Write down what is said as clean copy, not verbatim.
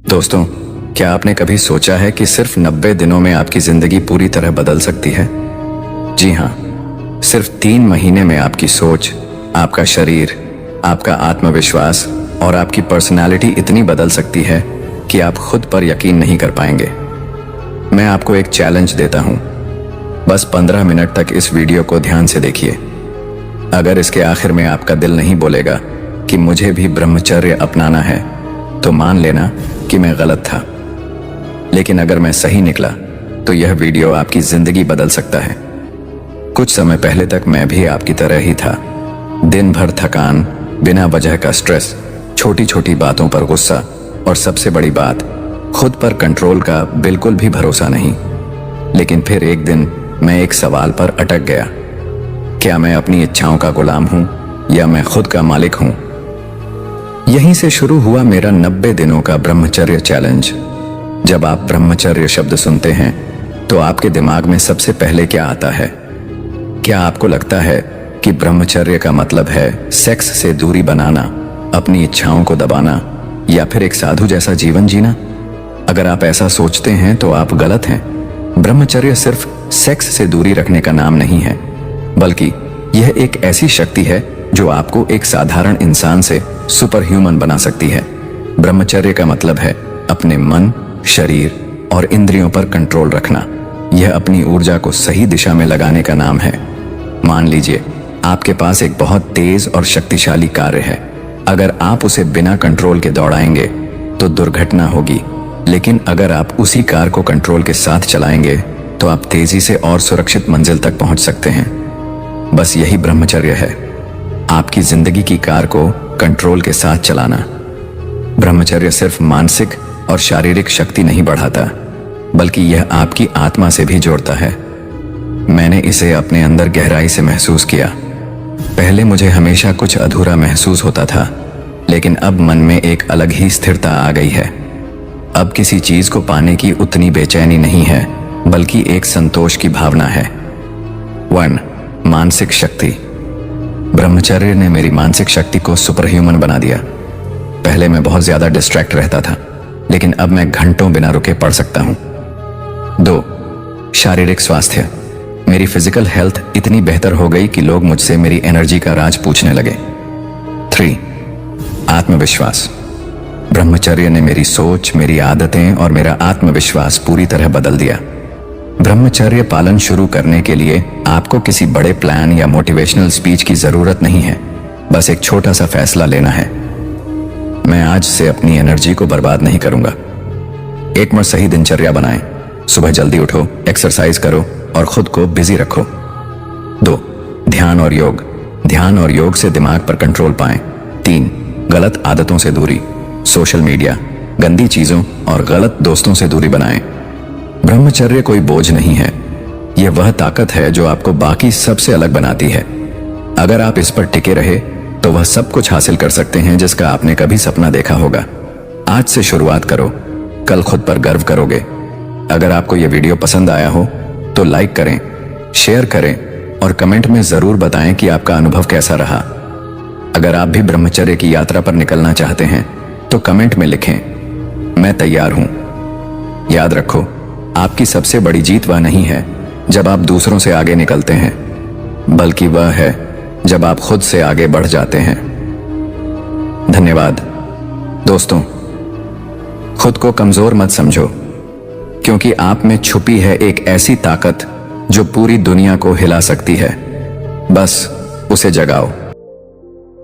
दोस्तों, क्या आपने कभी सोचा है कि सिर्फ 90 दिनों में आपकी जिंदगी पूरी तरह बदल सकती है? जी हाँ, सिर्फ 3 महीने में आपकी सोच, आपका शरीर, आपका आत्मविश्वास और आपकी पर्सनालिटी इतनी बदल सकती है कि आप खुद पर यकीन नहीं कर पाएंगे। मैं आपको एक चैलेंज देता हूं, बस 15 मिनट तक इस वीडियो को ध्यान से देखिए। अगर इसके आखिर में आपका दिल नहीं बोलेगा कि मुझे भी ब्रह्मचर्य अपनाना है, तो मान लेना कि मैं गलत था। लेकिन अगर मैं सही निकला तो यह वीडियो आपकी जिंदगी बदल सकता है। कुछ समय पहले तक मैं भी आपकी तरह ही था। दिन भर थकान, बिना वजह का स्ट्रेस, छोटी छोटी बातों पर गुस्सा और सबसे बड़ी बात, खुद पर कंट्रोल का बिल्कुल भी भरोसा नहीं। लेकिन फिर एक दिन मैं एक सवाल पर अटक गया, क्या मैं अपनी इच्छाओं का गुलाम हूं या मैं खुद का मालिक हूं? यहीं से शुरू हुआ मेरा 90 दिनों का ब्रह्मचर्य चैलेंज। जब आप ब्रह्मचर्य शब्द सुनते हैं तो आपके दिमाग में सबसे पहले क्या आता है? क्या आपको लगता है कि ब्रह्मचर्य का मतलब है सेक्स से दूरी बनाना, अपनी इच्छाओं को दबाना या फिर एक साधु जैसा जीवन जीना? अगर आप ऐसा सोचते हैं तो आप गलत हैं। ब्रह्मचर्य सिर्फ सेक्स से दूरी रखने का नाम नहीं है, बल्कि यह एक ऐसी शक्ति है जो आपको एक साधारण इंसान से सुपर ह्यूमन बना सकती है। ब्रह्मचर्य का मतलब है अपने मन, शरीर और इंद्रियों पर कंट्रोल रखना। यह अपनी ऊर्जा को सही दिशा में लगाने का नाम है। मान लीजिए आपके पास एक बहुत तेज और शक्तिशाली कार है। अगर आप उसे बिना कंट्रोल के दौड़ाएंगे तो दुर्घटना होगी, लेकिन अगर आप उसी कार को कंट्रोल के साथ चलाएंगे तो आप तेजी से और सुरक्षित मंजिल तक पहुंच सकते हैं। बस यही ब्रह्मचर्य है, आपकी जिंदगी की कार को कंट्रोल के साथ चलाना। ब्रह्मचर्य सिर्फ मानसिक और शारीरिक शक्ति नहीं बढ़ाता, बल्कि यह आपकी आत्मा से भी जोड़ता है। मैंने इसे अपने अंदर गहराई से महसूस किया। पहले मुझे हमेशा कुछ अधूरा महसूस होता था, लेकिन अब मन में एक अलग ही स्थिरता आ गई है। अब किसी चीज को पाने की उतनी बेचैनी नहीं है, बल्कि एक संतोष की भावना है। 1. मानसिक शक्ति। ब्रह्मचर्य ने मेरी मानसिक शक्ति को सुपर ह्यूमन बना दिया। पहले मैं बहुत ज्यादा डिस्ट्रैक्ट रहता था, लेकिन अब मैं घंटों बिना रुके पढ़ सकता हूं। 2. शारीरिक स्वास्थ्य। मेरी फिजिकल हेल्थ इतनी बेहतर हो गई कि लोग मुझसे मेरी एनर्जी का राज पूछने लगे। 3. आत्मविश्वास। ब्रह्मचर्य ने मेरी सोच, मेरी आदतें और मेरा आत्मविश्वास पूरी तरह बदल दिया। ब्रह्मचर्य पालन शुरू करने के लिए आपको किसी बड़े प्लान या मोटिवेशनल स्पीच की जरूरत नहीं है। बस एक छोटा सा फैसला लेना है, मैं आज से अपनी एनर्जी को बर्बाद नहीं करूंगा। एक बार सही दिनचर्या बनाएं। सुबह जल्दी उठो, एक्सरसाइज करो और खुद को बिजी रखो। 2. ध्यान और योग। ध्यान और योग से दिमाग पर कंट्रोल पाएं। 3. गलत आदतों से दूरी। सोशल मीडिया, गंदी चीजों और गलत दोस्तों से दूरी बनाएं। ब्रह्मचर्य कोई बोझ नहीं है, यह वह ताकत है जो आपको बाकी सबसे अलग बनाती है। अगर आप इस पर टिके रहे तो वह सब कुछ हासिल कर सकते हैं जिसका आपने कभी सपना देखा होगा। आज से शुरुआत करो, कल खुद पर गर्व करोगे। अगर आपको यह वीडियो पसंद आया हो तो लाइक करें, शेयर करें और कमेंट में जरूर बताएं कि आपका अनुभव कैसा रहा। अगर आप भी ब्रह्मचर्य की यात्रा पर निकलना चाहते हैं तो कमेंट में लिखें, मैं तैयार हूं। याद रखो, आपकी सबसे बड़ी जीत वह नहीं है जब आप दूसरों से आगे निकलते हैं, बल्कि वह है जब आप खुद से आगे बढ़ जाते हैं। धन्यवाद दोस्तों। खुद को कमजोर मत समझो, क्योंकि आप में छुपी है एक ऐसी ताकत जो पूरी दुनिया को हिला सकती है। बस उसे जगाओ।